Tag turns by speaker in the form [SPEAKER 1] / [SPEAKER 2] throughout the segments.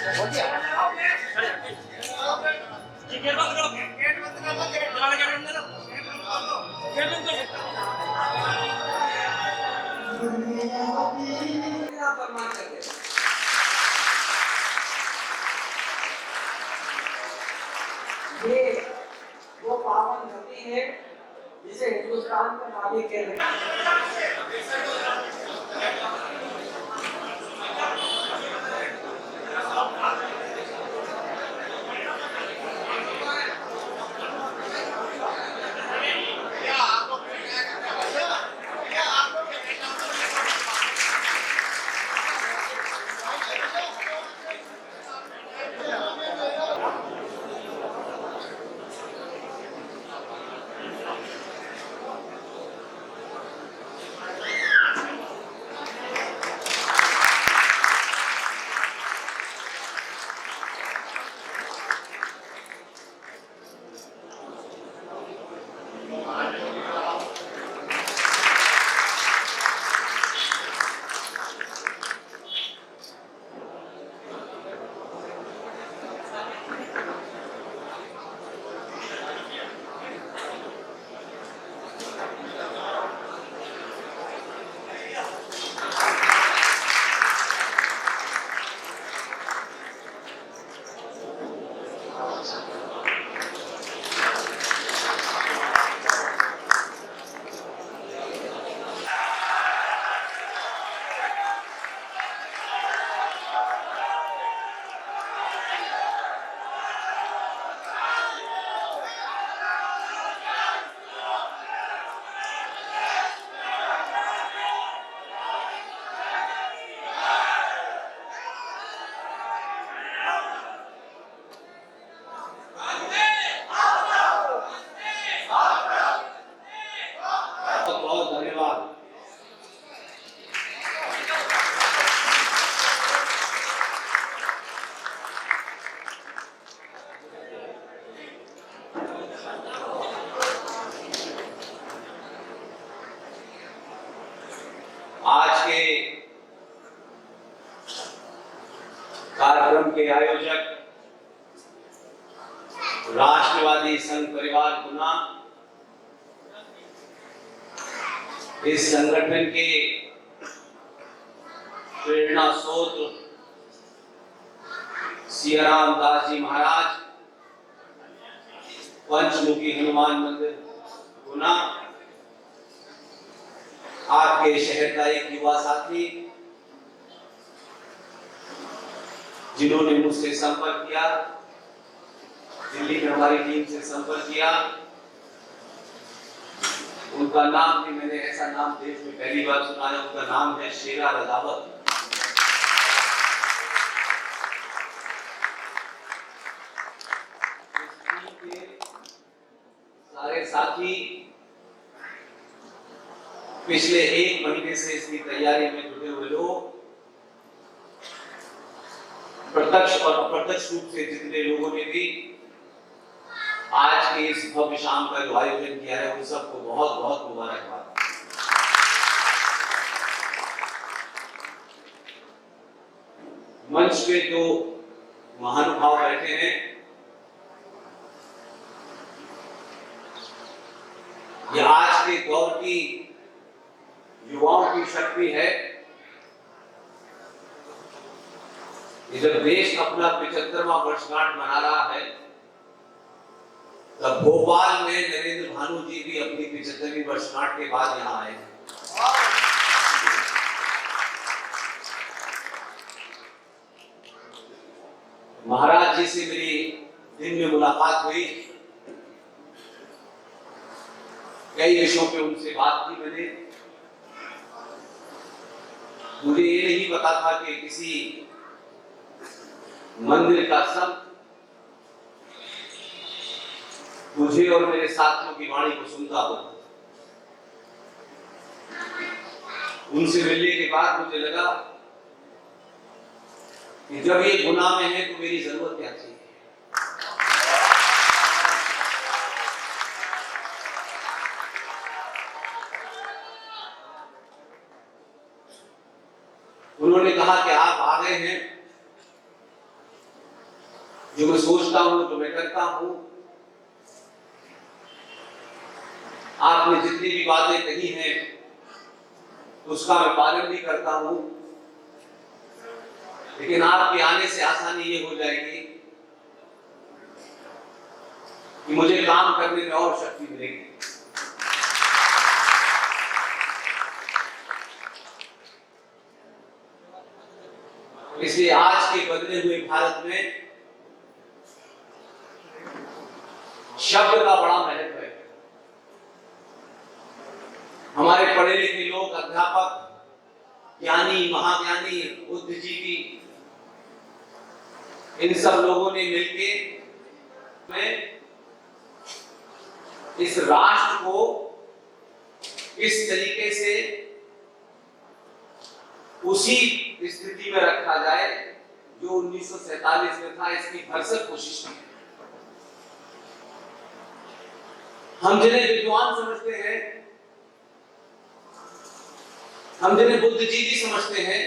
[SPEAKER 1] ये वो पावन धरती है जिसे हिंदुस्तान का मालिक कहते हैं।
[SPEAKER 2] बहुत धन्यवाद। आज के कार्यक्रम के आयोजक राष्ट्रवादी संघ परिवार गुना, इस संगठन के प्रेरणा स्रोत सियाराम दास जी महाराज, पंचमुखी हनुमान मंदिर गुना, आपके शहर का एक युवा साथी जिन्होंने मुझसे संपर्क किया, दिल्ली में हमारी टीम से संपर्क किया, उनका नाम भी मैंने ऐसा नाम देश में पहली बार सुना है। उनका नाम है शेरा रजावत। सारे साथी पिछले एक महीने से इसकी तैयारी में जुटे हुए लोग, प्रत्यक्ष और अप्रत्यक्ष रूप से जितने लोगों ने भी आज के इस भव्य शाम का जो आयोजन किया है, उन सबको बहुत बहुत मुबारकबाद। मंच पे जो महानुभाव बैठे हैं, ये आज के दौर की युवाओं की शक्ति है। ये जब देश अपना 75वां वर्षगांठ मना रहा है, तब भोपाल में नरेंद्र भानु जी भी अपनी 75वीं वर्षगांठ के बाद यहाँ आए हैं। महाराज जी से मेरी दिन में मुलाकात हुई, कई विषयों पे उनसे बात की मैंने। मुझे ये नहीं पता था कि किसी मंदिर का संत मुझे और मेरे साथियों की वाणी को सुनता हो। उनसे मिलने के बाद मुझे लगा कि जब ये गुना में है तो मेरी जरूरत क्या थी। उन्होंने कहा कि आप आ गए हैं जो मैं सोचता हूं, जो मैं करता हूं, आपने जितनी भी बातें कही हैं उसका मैं पालन भी करता हूं, लेकिन आपके आने से आसानी ये हो जाएगी कि मुझे काम करने में और शक्ति मिलेगी। इसलिए आज के बदले हुए भारत में शब्द का बड़ा महत्व है। हमारे पढ़े लिखे लोग, अध्यापक, ज्ञानी, महाज्ञानी, बुद्धिजीवी, इन सब लोगों ने मिलके में इस राष्ट्र को इस तरीके से उसी स्थिति में रखा जाए जो 1947 में था, इसकी भरसक कोशिश की। हम जिन्हें विद्वान समझते हैं, हम जिन्हें बुद्धिजीवी समझते हैं,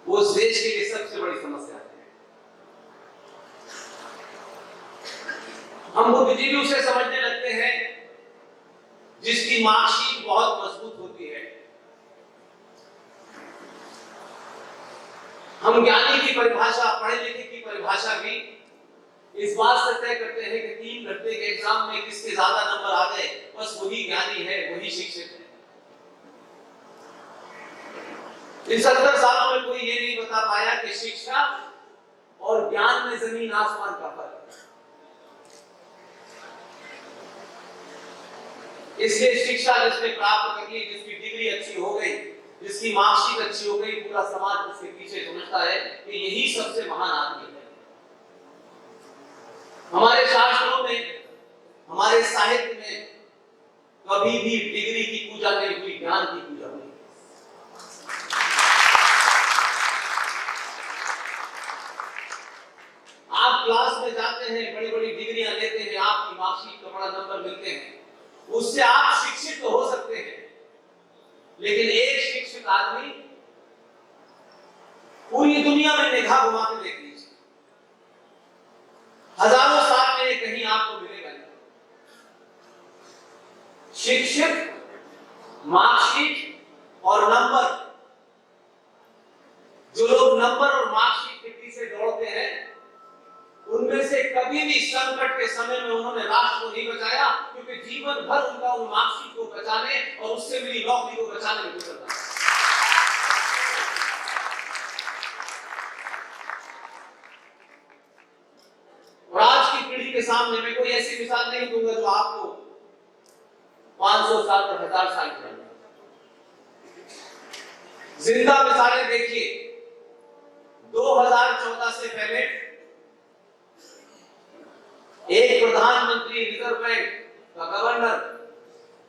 [SPEAKER 2] वो इस देश के लिए सबसे बड़ी समस्या है। हम बुद्धिजीवी उसे समझने लगते हैं जिसकी मार्कशीट बहुत मजबूत होती है। हम ज्ञानी की परिभाषा, पढ़े लिखे की परिभाषा भी इस बात से तय करते हैं कि 3 घंटे के एग्जाम में किसके ज्यादा नंबर आ गए, बस वही ज्ञानी है, वही शिक्षित है। इन 70 सालों में कोई ये नहीं बता पाया कि शिक्षा और ज्ञान में जमीन आसमान का फर्क है। इसलिए शिक्षा जिसने प्राप्त कर ली, जिसकी डिग्री अच्छी हो गई, जिसकी मार्कशीट अच्छी हो गई, पूरा समाज उसके पीछे समझता है कि यही सबसे महान आदमी है। हमारे शास्त्रों में, हमारे साहित्य में कभी भी डिग्री की पूजा नहीं हुई, ज्ञान की पूजा हुई। आप क्लास में जाते हैं, बड़ी बड़ी डिग्रियां लेते हैं, आपकी मार्कशीट का बड़ा नंबर मिलते हैं, उससे आप शिक्षित तो हो सकते हैं, लेकिन एक शिक्षित आदमी पूरी दुनिया में निगाह घुमा के देख लीजिए, हजारों साल में कहीं आपको मिलेगा नहीं। शिक्षित, मार्कशीट और नंबर, जो लोग नंबर और मार्कशीट के पीछे दौड़ते हैं, उनमें से कभी भी संकट के समय में उन्होंने राष्ट्र को नहीं बचाया, क्योंकि जीवन भर उनका उन मार्कशीट को बचाने और उससे मिली नौकरी को बचाने में गुजरता है। और आज की पीढ़ी के सामने मैं कोई ऐसी मिसाल नहीं दूंगा जो आपको 500 साल और 1000 साल की लगे। जिंदा मिसालें देखिए। 2014 से पहले एक प्रधानमंत्री, रिजर्व बैंक का गवर्नर,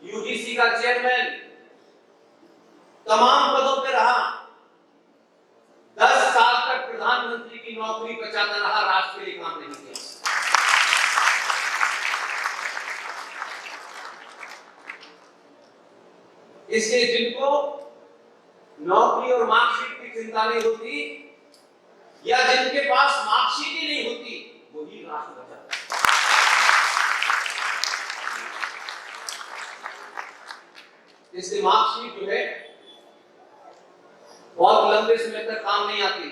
[SPEAKER 2] यूजीसी का चेयरमैन, तमाम पदों पर रहा, 10 साल तक प्रधानमंत्री की नौकरी बचाता रहा, राष्ट्र के लिए काम नहीं किया। इसलिए जिनको नौकरी और मार्कशीट की चिंता नहीं होती, या जिनके पास मार्कशीट ही नहीं होती, वही राष्ट्र बचाता है। इसलिए मार्कशीट जो है बहुत लंबे समय तक काम नहीं आती,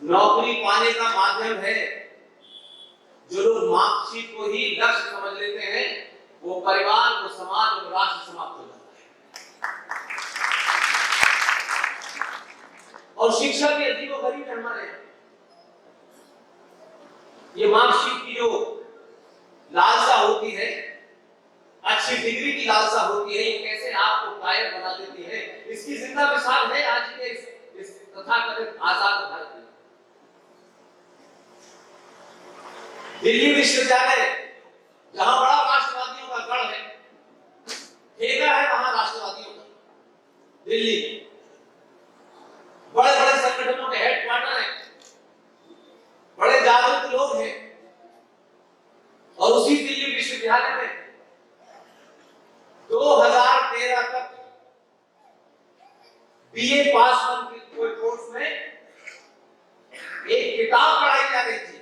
[SPEAKER 2] नौकरी पाने का माध्यम है। जो लोग मार्कशीट को ही लक्ष्य समझ लेते हैं, वो परिवार, वो समाज, वो राष्ट्र समाप्त हो जाता है। और शिक्षा भी अजीबोगरीब है हमारे यहाँ। ये मार्कशीट की जो लालसा होती है, अच्छी डिग्री की लालसा होती है, ये कैसे आपको कायर बना देती है, इसकी जिंदा मिसाल है आज के इस तथाकथित आजाद भारत में। दिल्ली विश्वविद्यालय, जहां बड़ा राष्ट्रवादियों का गढ़ है, ठेका है वहां राष्ट्रवादियों का, दिल्ली में बड़े बड़े संगठनों के हेडक्वार्टर हैं, बड़े जागरूक लोग हैं, और उसी दिल्ली विश्वविद्यालय में 2013 तक बीए पास कोई कोर्स में एक किताब पढ़ाई जा रही थी।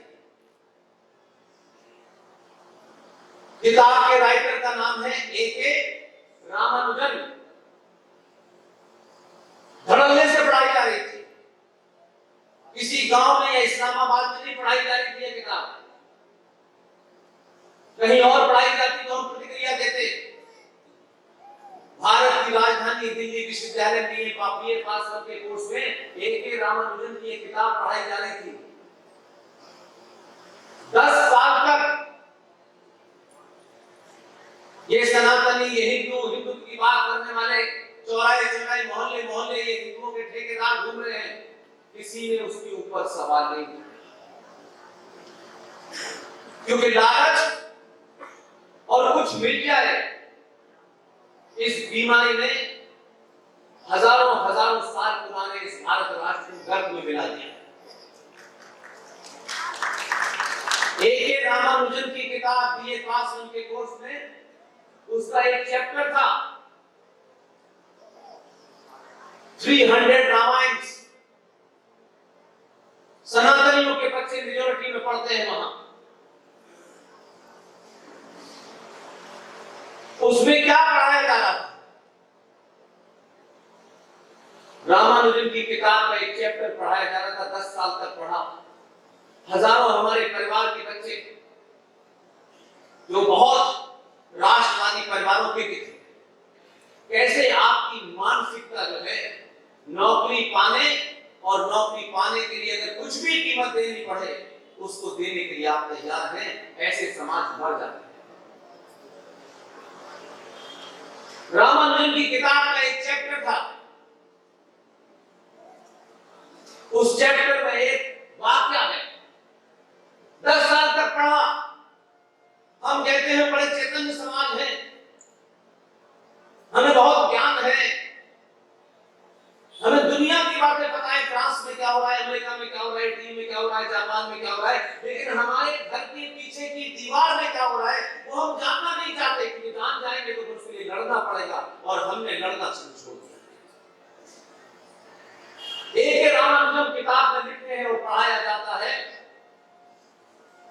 [SPEAKER 2] किताब के राइटर का नाम है A.K. रामानुजन। धड़ल्ले से पढ़ाई जा रही थी। किसी गांव में या इस्लामाबाद में नहीं पढ़ाई जा रही थी ये किताब। कहीं और पढ़ाई जाती तो हम प्रतिक्रिया देते। भारत की राजधानी दिल्ली विश्वविद्यालय में बीए पास के कोर्स में A.K. रामानुजन की ये किताब पढ़ाई जा रही थी। 10 साल तक ये सनातनी, ये हिंदुत्व की बात करने वाले चौराहे मोहल्ले ये हिंदुओं के ठेकेदार घूम रहे हैं। किसी ने उसके ऊपर सवाल नहीं किया, क्योंकि लालच और कुछ मिल जाए, इस बीमारी ने हजारों साल पुराने इस भारत राष्ट्र को गर्भ में मिला दिया। A.K. रामानुजन की किताब बीए पास के कोर्स में उसका एक चैप्टर था 300 रामायण। सनातनियों के बच्चे मेजोरिटी में पढ़ते हैं वहां। उसमें क्या पढ़ाया जा रहा था? रामानुजन की किताब का एक चैप्टर पढ़ाया जा रहा था। 10 साल तक पढ़ा। हजारों हमारे परिवार के बच्चे जो बहुत राष्ट्रवादी परिवारों के भी थे, कैसे आपकी मानसिकता जो है नौकरी पाने और नौकरी पाने के लिए अगर कुछ भी कीमत देनी पड़े उसको देने के लिए आप तैयार हैं, ऐसे समाज मर जाते हैं। रामानुजन की किताब का एक चैप्टर था। उस चैप्टर में एक वाक्य है। 10 साल तक पढ़ा। हम कहते हैं बड़े चैतन्य समाज है, हमें बहुत ज्ञान है, हमें दुनिया की बातें पता है, फ्रांस में क्या हो रहा है, अमेरिका में क्या हो रहा है, इटली में क्या हो रहा है, जापान में क्या हो रहा है, लेकिन हमारे घर के पीछे की दीवार में क्या हो रहा है वो हम जानना नहीं चाहते, क्योंकि जान जाएंगे तो उसके लिए लड़ना पड़ेगा, और हमने लड़ना छोड़ दिया। A.K. रामानुजन किताब में लिखते हैं और पढ़ाया जाता है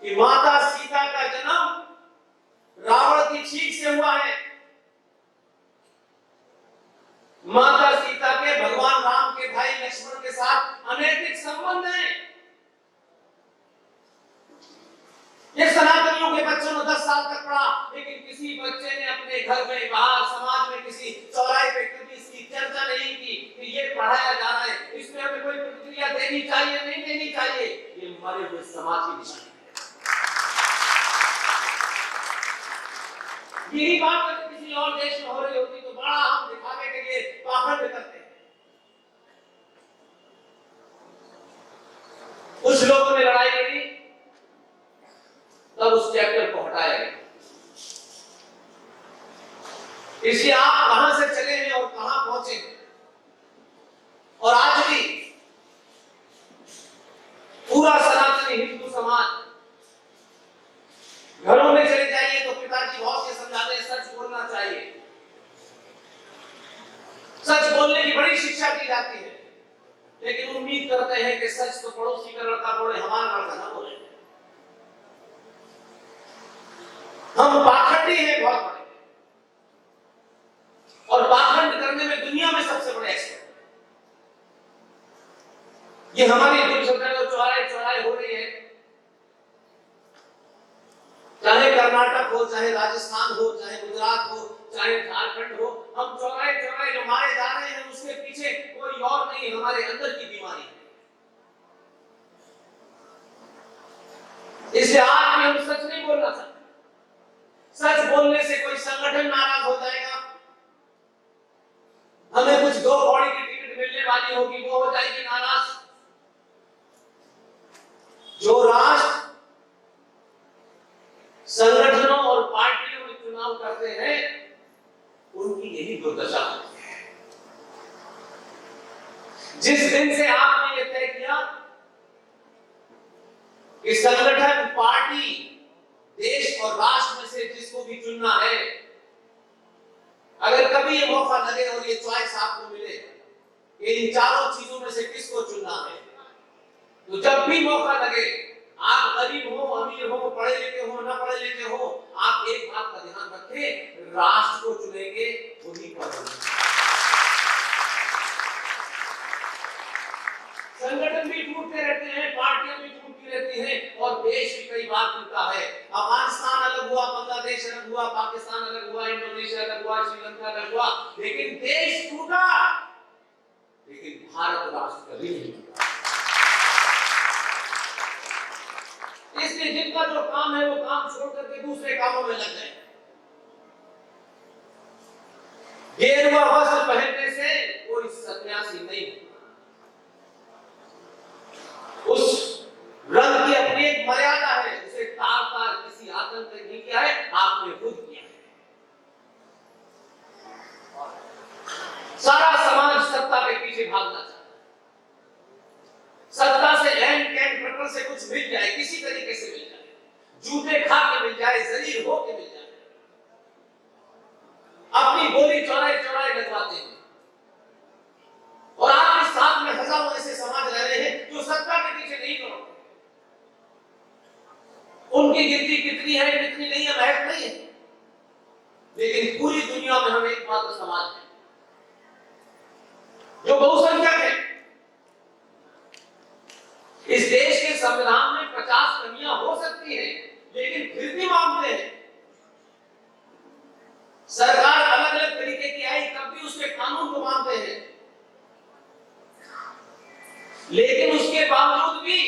[SPEAKER 2] कि माता सीता का जन्म रावण की छींक से हुआ है। माता सीता के भगवान राम के भाई लक्ष्मण के साथ अनैतिक संबंध है। ये सनातनियों के बच्चों ने 10 साल तक पढ़ा, लेकिन किसी बच्चे ने अपने घर में, बाहर, समाज में, किसी चौराहे पे कभी इसकी चर्चा नहीं की कि ये पढ़ाया जा रहा है, इसमें हमें कोई प्रतिक्रिया देनी चाहिए, नहीं देनी चाहिए। ये मरे हुए समाज की निशानी है। यही बात अगर किसी और देश में हो रही होती तो बड़ा हम दिखाने के लिए पाखंड करते हैं। कुछ लोगों ने लड़ाई लड़ी, तब उस चैप्टर को हटाया गया। इसलिए आप कहां से चले हैं और कहां पहुंचे, और आज भी पूरा सनातनी हिंदू समाज, घरों में चले जाइए तो पिताजी बहुत से समझाते हैं सच बोलना चाहिए, सच बोलने की बड़ी शिक्षा दी जाती है, लेकिन उम्मीद करते हैं कि सच तो पड़ोसी का लड़का बोले, हमारा लड़का ना बोले। हम पाखंडी हैं बहुत बड़े, और पाखंड करने में दुनिया में सबसे बड़े एक्सपर्ट। ये हमारी दुर्घटना जो चौराहे हो रही है, चाहे कर्नाटक हो, चाहे राजस्थान हो, चाहे गुजरात हो, चाहे झारखंड हो, हम चौराहे जो मारे जा रहे हैं उसके पीछे कोई और नहीं, हमारे अंदर की बीमारी है। इसलिए आज भी हम सच नहीं बोलना चाहते। सच बोलने से कोई संगठन नाराज हो जाएगा, हमें कुछ 2 कौड़ी की टिकट मिलने वाली होगी, वो हो जाएगी नाराज। जो राष्ट्र संगठनों और पार्टियों में चुनाव करते हैं उनकी यही दुर्दशा होती है। जिस दिन से आपने ये तय किया कि संगठन, पार्टी, देश और राष्ट्र में से जिसको भी चुनना है, अगर कभी ये मौका लगे और ये चॉइस आपको मिले कि इन चारों चीजों में से किसको चुनना है, तो जब भी मौका लगे, आप गरीब हो, अमीर हो, पढ़े लिखे हो, न पढ़े लिखे हो, आप एक बात का ध्यान रखें, राष्ट्र को चुनेंगे वही पढ़ेंगे। संगठन भी टूटते रहते हैं, पार्टियां भी टूटती रहती हैं और देश भी कई बार टूटा है। अफगानिस्तान अलग हुआ, बांग्लादेश अलग हुआ, पाकिस्तान अलग हुआ, इंडोनेशिया अलग हुआ, श्रीलंका अलग हुआ, लेकिन देश टूटा, लेकिन भारत राष्ट्र कभी नहीं टूटा। इसलिए जिनका जो काम है वो काम छोड़ करके दूसरे कामों में लग गए। गेरुआ वस्त्र पहनने से कोई सन्यासी नहीं, उस रंग की अपनी एक मर्यादा है, उसे तार तार किसी आतंक ने नहीं किया है, आपने खुद किया है। सारा समाज सत्ता के पीछे भागना चाहता है, सत्ता से एंड कैन प्रकार से कुछ मिल जाए, किसी तरीके से मिल जाए, जूते खा के मिल जाए, जलील हो के मिल जाए, अपनी गोली चौराहे चौराहे लगवाते हैं। और आपके साथ में हजारों ऐसे समाज रह रहे हैं जो सत्ता के पीछे नहीं करो, उनकी गिनती कितनी है कितनी नहीं है महत्व नहीं है, लेकिन पूरी दुनिया में हम एकमात्र समाज है जो बहुसंख्यक है। इस देश के संविधान में 50 कमियां हो सकती हैं, लेकिन फिर भी मानते हैं। सरकार अलग अलग तरीके की आई तब भी उसके कानून को मानते हैं, लेकिन उसके बावजूद भी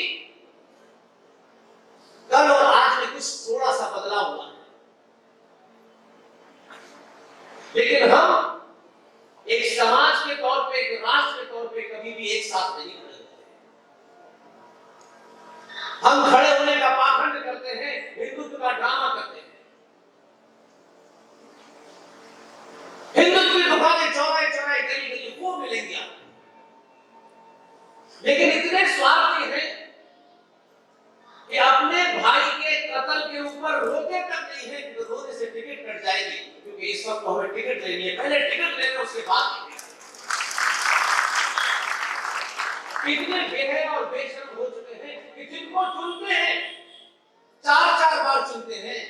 [SPEAKER 2] कल और आज में कुछ थोड़ा सा बदलाव हुआ है। लेकिन हम एक समाज के तौर पे, एक राष्ट्र के तौर पे कभी भी एक साथ नहीं खड़े होते। हम खड़े होने का पाखंड करते हैं, हिंदुत्व का ड्रामा करते हैं। हिंदुत्व की दुकानें चौराहे चौराहे गली गली खूब मिलेंगी आपको, लेकिन इतने स्वार्थी हैं कि अपने भाई के कत्ल के ऊपर रोते तक नहीं है कि रोने से टिकट कट जाएगी, क्योंकि इस वक्त हमें टिकट लेनी है, पहले टिकट लेना उसके बाद कितने बेहय और बेशर्म हो चुके हैं कि जिनको चुनते हैं, 4-4 बार चुनते हैं,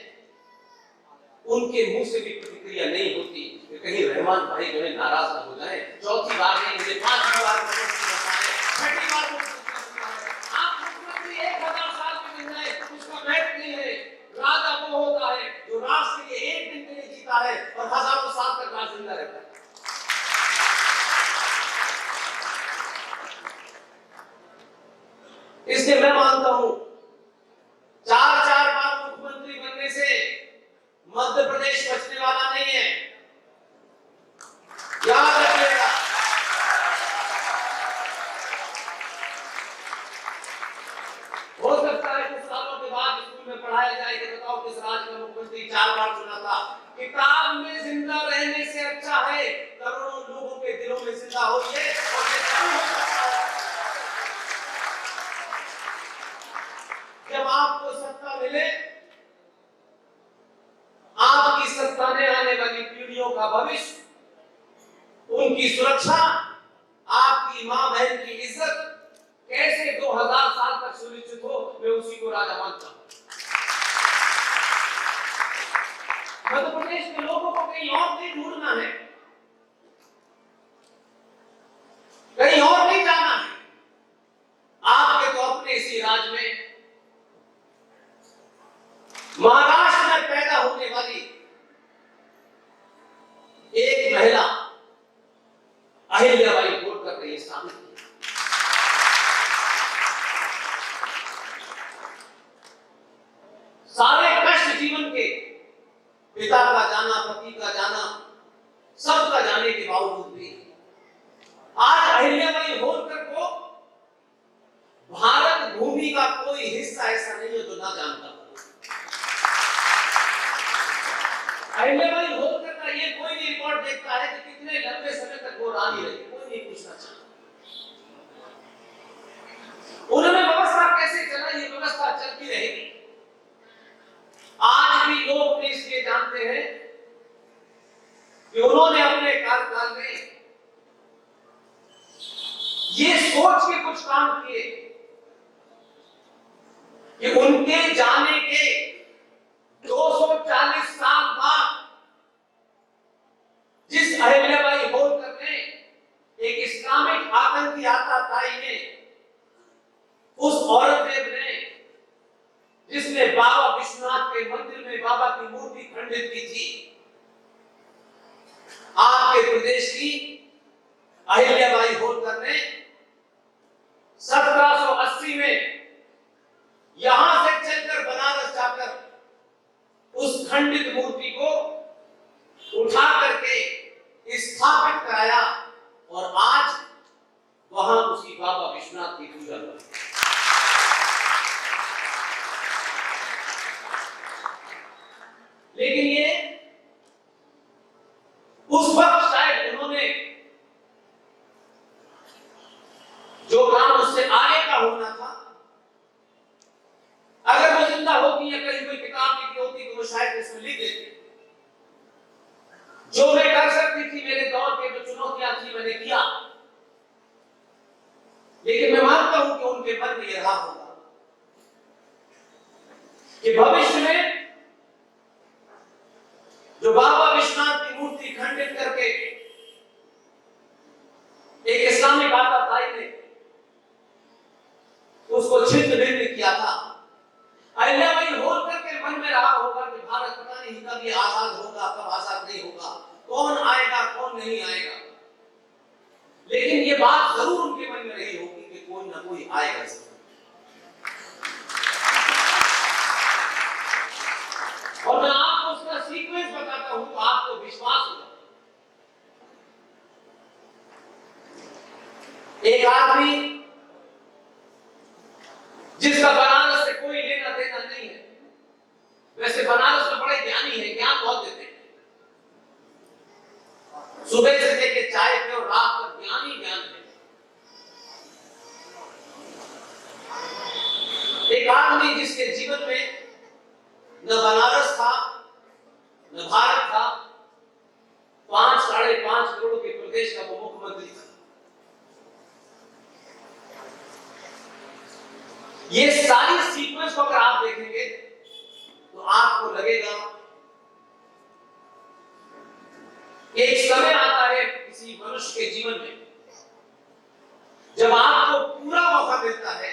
[SPEAKER 2] उनके मुंह से भी प्रतिक्रिया नहीं होती कि कहीं रहमान भाई जो है नाराज ना हो जाए। चौथी बार नहीं, मुझे 5 बार छठी बार आप मुख्यमंत्री 1000 साल में मिल जाए उसका महत्व नहीं है। राजा वो होता है जो राष्ट्र के लिए एक दिन के लिए जीता है और हजारों साल तक राज जिंदा रहता है। इसलिए मैं मानता हूं 4-4 बार मुख्यमंत्री बनने से मध्य प्रदेश बचने वाला नहीं है, याद रखिएगा। हो सकता है कुछ सालों के बाद स्कूल में पढ़ाया जाए कि बताओ किस राज्य का मुख्यमंत्री 4 बार चुना था। किताब में जिंदा रहने से अच्छा है करोड़ों लोगों के दिलों में जिंदा होइए और ये जरूर हो सकता है। जब आपको सत्ता मिले, आपकी सत्ता ने आने वाली पीढ़ियों का भविष्य, उनकी सुरक्षा, आपकी मां बहन की इज्जत कैसे 2000 साल तक सुनिश्चित हो, मैं उसी को राजा मानता हूं। मध्य प्रदेश के लोगों को कहीं और नहीं ढूंढना है, कहीं और नहीं जाना है। आपके तो अपने इसी राज्य में महाराष्ट्र में पैदा होने वाली एक महिला अहिल्याबाई होलकर ने स्थापित किया। सारे कष्ट जीवन के, पिता का जाना, पति का जाना, सबका जाने के बावजूद भी आज अहिल्याबाई होलकर को भारत भूमि का कोई हिस्सा ऐसा नहीं है जो ना जानता हो। अहिल्याबाई होलकर का ये कोई नहीं रिकॉर्ड देखता है कि कितने लंबे समय तक वो रानी रही, कोई नहीं पूछना चाहता। उन्होंने व्यवस्था कैसे चलाई, ये व्यवस्था चलती रहेगी। आज भी लोग इसलिए जानते हैं कि उन्होंने अपने कार्यकाल में ये सोच के कुछ काम किए कि उनके जाने के 240 साल बाद जिस अहिल्याबाई होलकर ने एक इस्लामिक आतंकी आताताई ने, उस औरंगजेब ने, जिसने बाबा विश्वनाथ के मंदिर में बाबा की मूर्ति खंडित की थी, आपके प्रदेश की अहिल्याबाई होलकर ने 1780 में यहां से चलकर बनारस जाकर उस खंडित मूर्ति को उठा करके स्थापित कराया और आज वहां उसी बाबा विश्वनाथ की पूजा होती है। लेकिन ये उस वक्त शायद उन्होंने जो काम उससे आगे का होना था, अगर वो जिंदा होती या कहीं कोई किताब लिखी होती तो वो शायद इसमें लिख देती। जो मैं कर सकती थी, मेरे दौर के जो चुनौतियां थी मैंने किया, लेकिन मैं मानता हूं कि उनके मन में यह रहा होगा कि भविष्य में जो बाबा विश्वनाथ की मूर्ति खंडित करके एक इस्लामिक आताताई ने उसको छिन्न भिन्न किया था, अहिल्याबाई होलकर के मन में रहा होगा कि भारत पता नहीं कब ये आजाद होगा, कब आजाद नहीं होगा, कौन आएगा कौन नहीं आएगा, लेकिन ये बात जरूर उनके मन में रही होगी कि कोई ना कोई आएगा। और मैं आपको उसका सीक्वेंस बताता हूं तो आपको विश्वास होगा। एक आदमी जिसका बनारस से कोई लेना देना नहीं है, वैसे बनारस में बड़े ज्ञानी है, ज्ञान बहुत देते हैं, सुबह से लेके चाय पे और रात तक ज्ञान ही ज्ञान है। एक आदमी जिसके जीवन में न बनारस था न भारत था, 5-5.5 करोड़ के प्रदेश का वो मुख्यमंत्री था। ये सारी सीक्वेंस को अगर आप देखेंगे तो आपको लगेगा एक समय आता है किसी मनुष्य के जीवन में जब आपको पूरा मौका मिलता है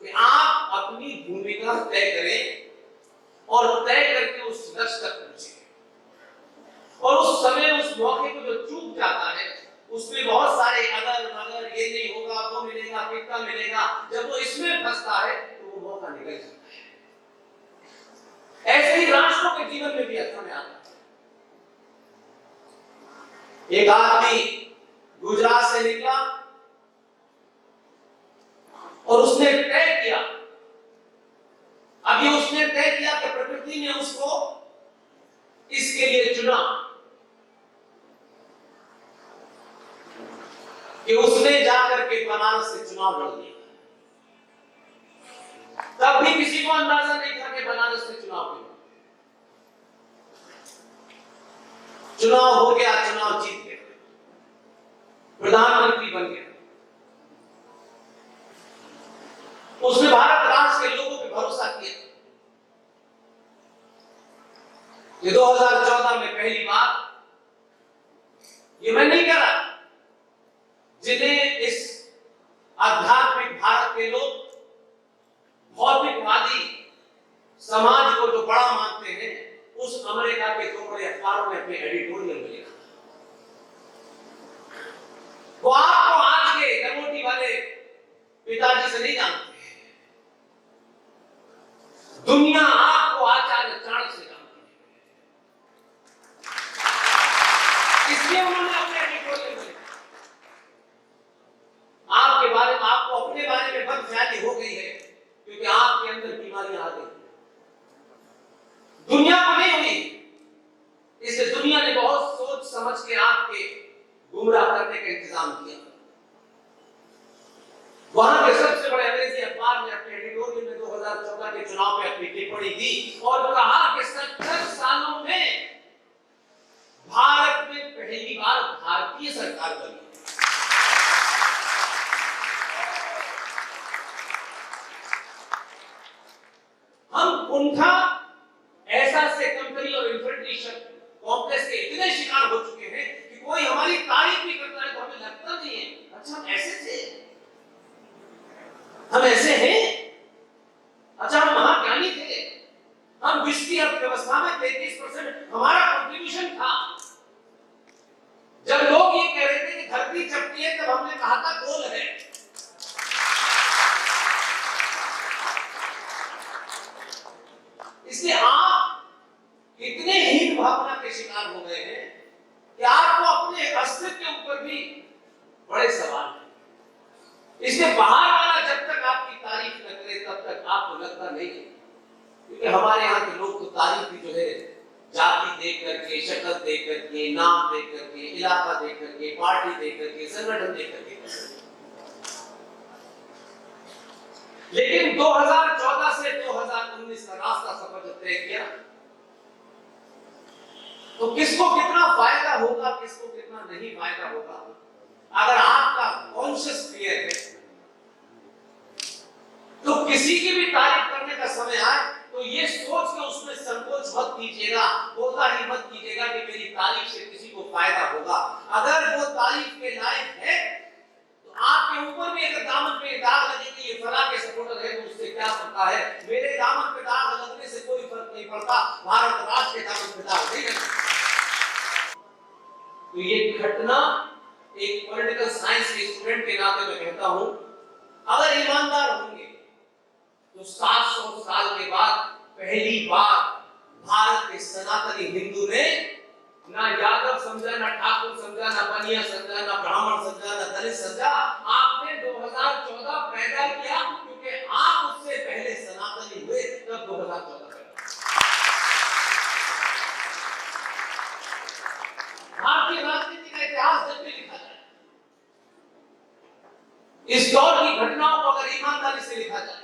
[SPEAKER 2] कि आप अपनी भूमिका तय करें और तय करके उस लक्ष्य तक पहुंचे। और उस समय उस मौके को जो चूक जाता है उसमें बहुत सारे अगर ये नहीं होगा, वो मिलेगा, कितना मिलेगा, जब वो इसमें फंसता है तो वो मौका निकल जाता है। ऐसे ही राष्ट्रों के जीवन में भी समय आता है। एक आदमी गुजरात से निकला और उसने तय किया, अभी उसने तय किया कि प्रकृति ने उसको इसके लिए चुना कि उसने जाकर के बनारस से चुनाव लड़ लिया। तब भी किसी को अंदाजा नहीं था कि बनारस से चुनाव होगा। चुनाव हो गया, चुनाव जीत गया, प्रधानमंत्री बन गया। उसने भारत राष्ट्र के लोगों पे भरोसा किया। ये 2014 में पहली बार, ये मैं नहीं कह रहा, जिन्हें इस आध्यात्मिक भारत के लोग भौतिकवादी समाज को जो बड़ा मानते हैं, उस अमेरिका के 2 बड़े अखबारों ने अपने एडिटोरियल में लिखा। वो आपको आज के कमोटी वाले पिताजी से नहीं जानते, दुनिया आपको आचार्य चाणक्य से जानती है। इसलिए उन्होंने अपने एडिटोरियल में आपके बारे में, आपको अपने बारे में बदख्याली हो गई है क्योंकि आपके अंदर बीमारियां आ गई, दुनिया को नहीं हुई। इसलिए दुनिया ने बहुत सोच समझ के आपके गुमराह करने का इंतजाम किया। वहां के सबसे बड़े अंग्रेजी अखबार ने अपने एडिटोरियल में 2014 के चुनाव पे अपनी टिप्पणी दी और कहा कि 70 सालों में भारत में पहली बार भारतीय सरकार बनी। इसलिए बाहर वाला जब तक आपकी तारीफ न करे तब तक आपको लगता नहीं है, क्योंकि हमारे यहाँ के लोग तो तारीफ भी जो है जाति देख करके, शक्ल देख करके, नाम देख करके, इलाका देख करके, पार्टी देख करके, संगठन देख करके। लेकिन 2014 से 2019 का रास्ता सफर जब तय किया तो किसको कितना फायदा होगा, किसको कितना नहीं फायदा होगा, अगर आपका कॉन्शियस क्लियर है तो किसी की भी तारीफ करने का समय आए तो ये सोच के उसमें संकोच मत कीजिएगा, बोलता ही मत कीजिएगा कि मेरी तारीफ से किसी को फायदा होगा। अगर वो तारीफ के लायक है तो आपके ऊपर भी अगर दामन पे दाग लगे कि ये फलां के सपोर्टर है तो उससे क्या पड़ता है, मेरे दामन पे दाग लगने से कोई फर्क नहीं पड़ता, भारत राष्ट्र के दामन पे दाग नहीं लगता। तो ये घटना एक पॉलिटिकल साइंस के स्टूडेंट के नाते मैं कहता हूं, अगर ईमानदार होंगे तो 700 साल के बाद पहली बार भारत के सनातनी हिंदू ने ना यादव समझा, ना ठाकुर समझा, ना बनिया समझा, ना ब्राह्मण समझा, ना दलित समझा, आपने 2014 पैदा किया क्योंकि आप उससे पहले सनातनी हुए, तब 2014 पैदा। भारतीय राजनीति का इतिहास जब भी लिखा जाए, इस दौर की घटनाओं को अगर ईमानदारी से लिखा जाए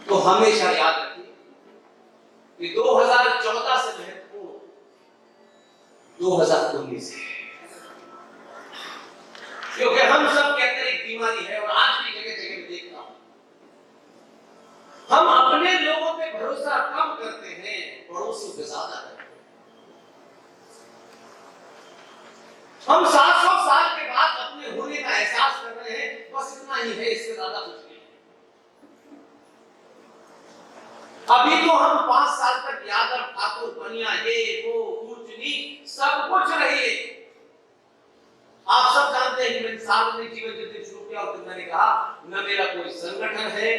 [SPEAKER 2] तो हमेशा याद रखिए कि 2014 से महत्वपूर्ण 2019 है, क्योंकि हम सब के अंदर एक बीमारी है और आज भी जगह जगह में देखता हूं, हम अपने लोगों पे भरोसा कम करते हैं, पड़ोसियों पे ज्यादा करते हैं। हम 700 साल के बाद अपने होने का एहसास कर रहे हैं, बस इतना ही है, इससे ज्यादा कुछ नहीं। अभी तो हम 5 साल तक यादव ठाकुर बनिया ये वो ऊंच नीच सब कुछ रही है। आप सब जानते हैं कि मैंने सार्वजनिक जीवन जब दिन शुरू किया और मैंने कहा न मेरा कोई संगठन है,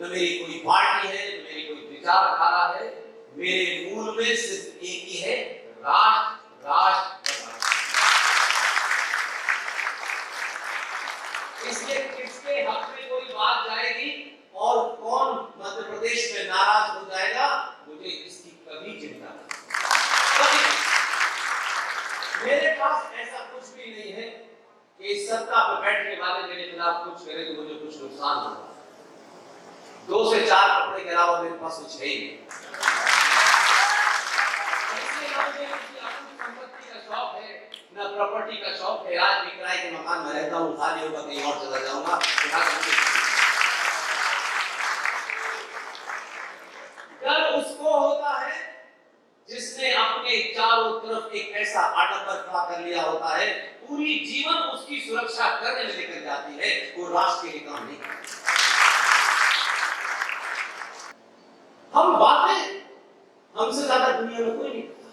[SPEAKER 2] न मेरी कोई पार्टी है, न मेरी कोई विचारधारा है, मेरे मूल में सिर्फ एक ही है, राष्ट्र राष्ट्र। इसलिए किसके हक में कोई बात जाएगी और कौन मध्य प्रदेश में नाराज हो जाएगा, मुझे इसकी कभी चिंता नहीं। मेरे पास ऐसा कुछ भी नहीं है कि इस सत्ता पर बैठने वाले मेरे खिलाफ कुछ करे तो मुझे कुछ नुकसान होगा। 2 से 4 कपड़े के अलावा मेरे पास कुछ है ही नहीं। संपत्ति का शौक है, न प्रॉपर्टी का शौक है। आज भी किराए के मकान में रहता हूँ, खाली होगा कहीं और चला जाऊंगा। डर उसको होता है जिसने अपने चारों तरफ एक ऐसा आडंबर खड़ा कर लिया होता है, पूरी जीवन उसकी सुरक्षा करने में निकल जाती है, वो राष्ट्र के लिए काम नहीं करता। हम बातें, हमसे ज्यादा दुनिया में कोई नहीं करता।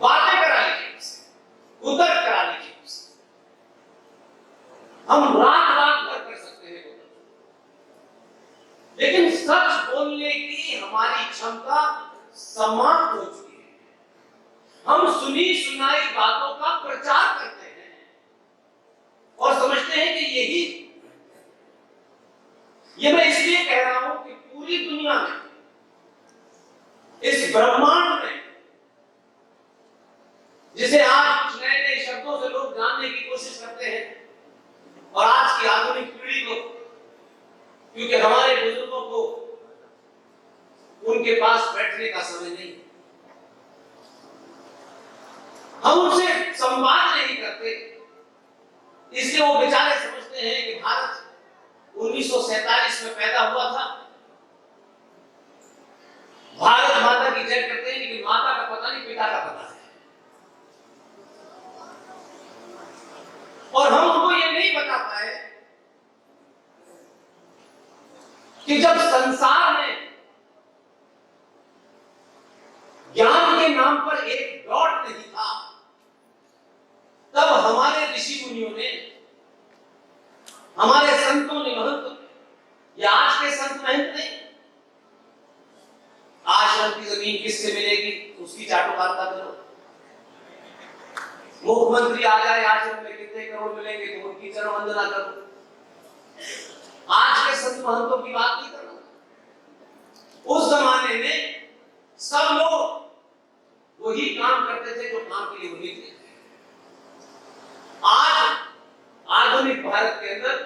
[SPEAKER 2] बातें करा लीजिए उससे, उतर करा लीजिए उससे, हम रात रात भर कर सकते हैं, लेकिन सच बोलने की हमारी क्षमता समाप्त हो चुकी है। हम सुनी सुनाई बातों का प्रचार करते हैं और समझते हैं कि ये मैं इसलिए कह रहा हूं कि पूरी दुनिया में, इस ब्रह्मांड में, जिसे आज कुछ नए नए शब्दों से लोग जानने की कोशिश करते हैं और आज की आधुनिक पीढ़ी को, क्योंकि हमारे बुजुर्गों को उनके पास बैठने का समय नहीं, हम उनसे संवाद नहीं करते, इसलिए वो बेचारे समझते हैं कि भारत 1947 में पैदा हुआ था, भारत माता की जय करते हैं, लेकिन माता का पता नहीं, पिता का पता है। और हम उनको ये नहीं बता पाए कि जब संसार में ज्ञान के नाम पर एक डॉट नहीं था, तब हमारे ऋषि मुनियों ने, हमारे संतों ने, महंतों ने, या आज के संत महंत नहीं, आश्रम की जमीन किससे मिलेगी उसकी चाटुकारिता करो, मुख्यमंत्री आ जाए आश्रम में कितने करोड़ मिलेंगे तो उनकी चरण वंदना करो। आज के संत महंतों की बात नहीं करना। उस जमाने में सब लोग वही काम करते थे जो काम के लिए वही थे। आज आधुनिक भारत के अंदर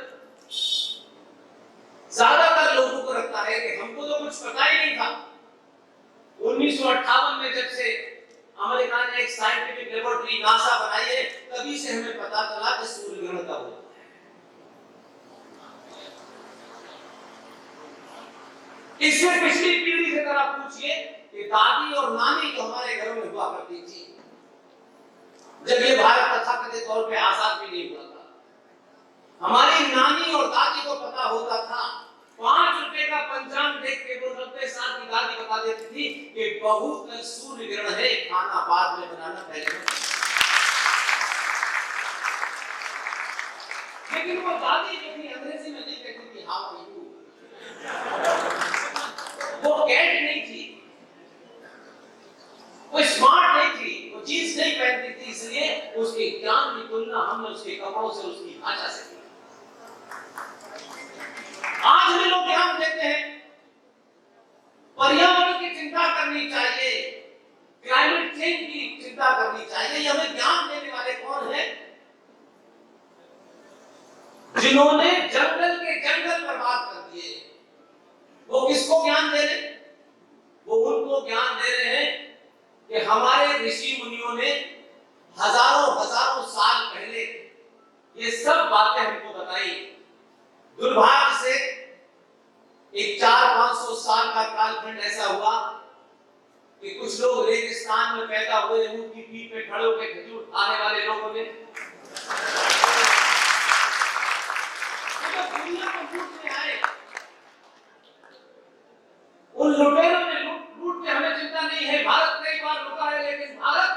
[SPEAKER 2] ज्यादातर लोगों को लगता है कि हमको तो कुछ पता ही नहीं था। 1958 में जब से अमेरिका ने एक साइंटिफिक लेबोरेटरी नासा बनाई है, तभी से हमें पता चला कि सूर्य ग्रहण कब होता है। इसमें पिछली पीढ़ी से अगर आप पूछिए कि दादी और नानी जो हमारे घरों में हुआ करती थी, जब ये भारत तथाकथित तौर पे आजाद भी नहीं हुआ था, हमारी नानी और दादी को पता होता था। 5 रुपए का पंचांग देख के वो 90 साल की दादी बता देती थी कि बहू कल सूर्य ग्रहण है, खाना बाद में बनाना पहले। लेकिन वो दादी जो थी अंग्रेजी में नहीं कहती थी हाउ आर यू, वो कैट नहीं थी, वो स्मार्ट नहीं थी, वो जीन्स नहीं पहनती थी, इसलिए उसके ज्ञान की तुलना हमने उसके कपड़ों से, उसकी भाषा से की। आज भी लोग ज्ञान देते हैं, पर्यावरण की चिंता करनी चाहिए, क्लाइमेट चेंज की चिंता करनी चाहिए। ये हमें ज्ञान देने वाले कौन है? जिन्होंने जंगल के जंगल बर्बाद कर दिए। वो किसको ज्ञान दे रहे? वो उनको ज्ञान दे रहे हैं कि हमारे ऋषि मुनियों ने हजारों हजारों साल पहले ये सब बातें हमको बताई। दुर्भाग्य से एक 400-500 साल का कालखंड ऐसा हुआ कि कुछ लोग रेगिस्तान में पैदा हुए, उनकी पीठ पे खड़े होकर खजूर खाने वाले लोगों ने दुनिया को लूटने आए। उन लुटेरों ने लूट के हमें चिंता नहीं है। भारत कई बार लुटा है, लेकिन भारत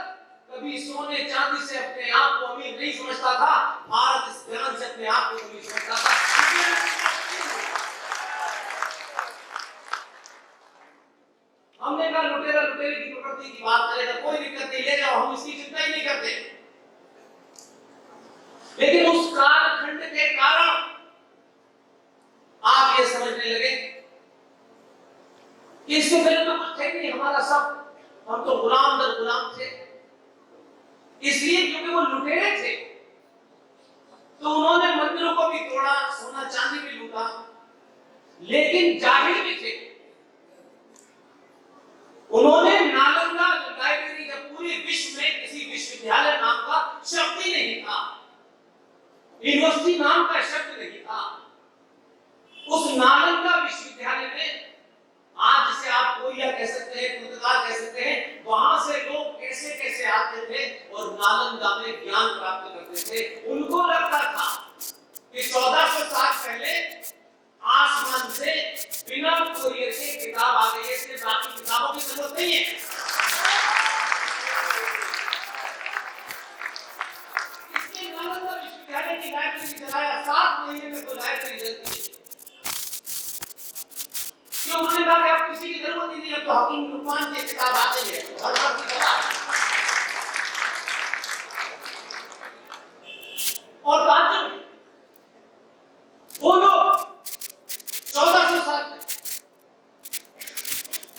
[SPEAKER 2] कभी सोने चांदी से अपने आप को अमीर नहीं समझता था। भारत इस ज्ञान से अपने आप को अमीर समझता था। हमने कहा लुटेरा लुटेरे की प्रकृति की बात करेगा, कोई दिक्कत नहीं, ले जाओ, हम इसकी चिंता ही नहीं करते। लेकिन उस कालखंड के कारण आप ये समझने लगे कि इससे पहले तो कुछ थे नहीं, हमारा सब, हम तो गुलाम दर गुलाम थे। इसलिए क्योंकि वो लुटेरे थे तो उन्होंने मंदिरों को भी तोड़ा, सोना चांदी भी लूटा, लेकिन जाहिर भी थे। उन्होंने नालंदा लाइब्रेरी, जब पूरे विश्व में किसी विश्वविद्यालय नाम का शब्द ही नहीं था, यूनिवर्सिटी नाम का शब्द नहीं था, उस नालंदा विश्वविद्यालय में आज जिसे आप कोरिया कह सकते हैं, पुर्तगाल कह सकते हैं, वहां से लोग कैसे कैसे आते थे और नालंदा में ज्ञान प्राप्त करते थे। उनको लगता था कि 1400 साल पहले आसमान से बिना कोरियर के किताब आ गई है, इसलिए बाकी किताबों की जरूरत नहीं है। इसलिए नालंदा विश्वविद्यालय की लाइब्रेरी चलाया, 7 महीने में तो लाइब्रेरी चलती है। क्यों? उन्होंने कहा कि आप किसी की जरूरत ही नहीं, अब तो हकीम लुकमान की किताब आ गई है, हर बार की किताब। और ताज्जुब, वो लोग 1400 साल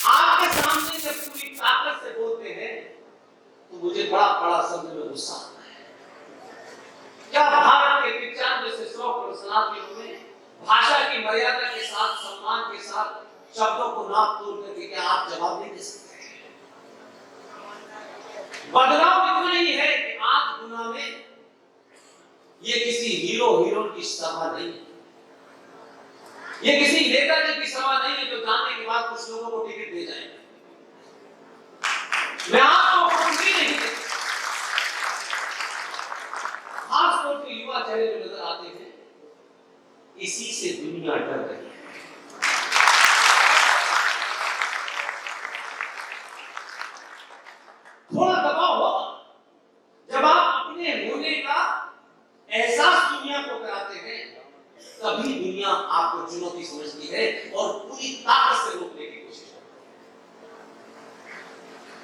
[SPEAKER 2] आपके सामने जब पूरी ताकत से बोलते हैं तो मुझे बड़ा बड़ा समझ में गुस्सा आता है। क्या भारत के 95 से 100 सनातनियों में भाषा की मर्यादा के साथ, सम्मान के साथ शब्दों को नाप तोल करके क्या आप जवाब नहीं दे सकते? बदलाव इतना ही है कि आज दुनिया में ये किसी हीरो हीरोइन की सभा नहीं है, ये किसी नेताजी की सभा नहीं है जो जाने के बाद कुछ लोगों को टिकट दे जाएंगे। मैं आपको कुछ भी नहीं देता। खास तौर पर युवा चेहरे जो नजर आते हैं, इसी से दुनिया डर रही है। थोड़ा दबाव होगा जब आप अपने होने का एहसास दुनिया को कराते हैं, तभी दुनिया आपको चुनौती समझती है और पूरी ताकत से रोकने की कोशिश करती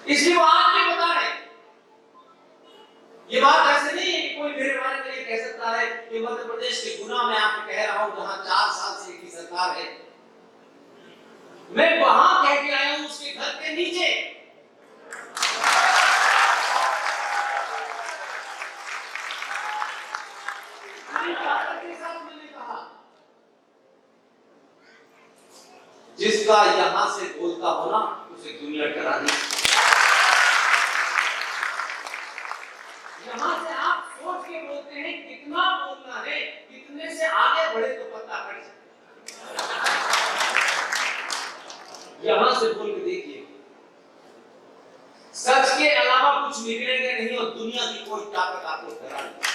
[SPEAKER 2] है। इसलिए वो आज भी बता रहे ये बात ऐसे नहीं है कि कोई मेरे बारे में ये कह सकता है कि मध्य प्रदेश के गुना में आपको कह रहा हूं जहां 4 साल से की सरकार है। मैं वहां कह के आया हूं उसके घर के नीचे। के साथ मैंने कहा जिसका यहां से बोलता हो ना उसे दुनिया डरा नहीं। यहां से आप सोच के बोलते हैं कितना बोलना है, कितने से आगे बढ़े तो पता पड़ जाए। यहां से बोल के देखिए सच के अलावा कुछ निकलेगा नहीं और दुनिया की कोई ताकत आपको डरा नहीं।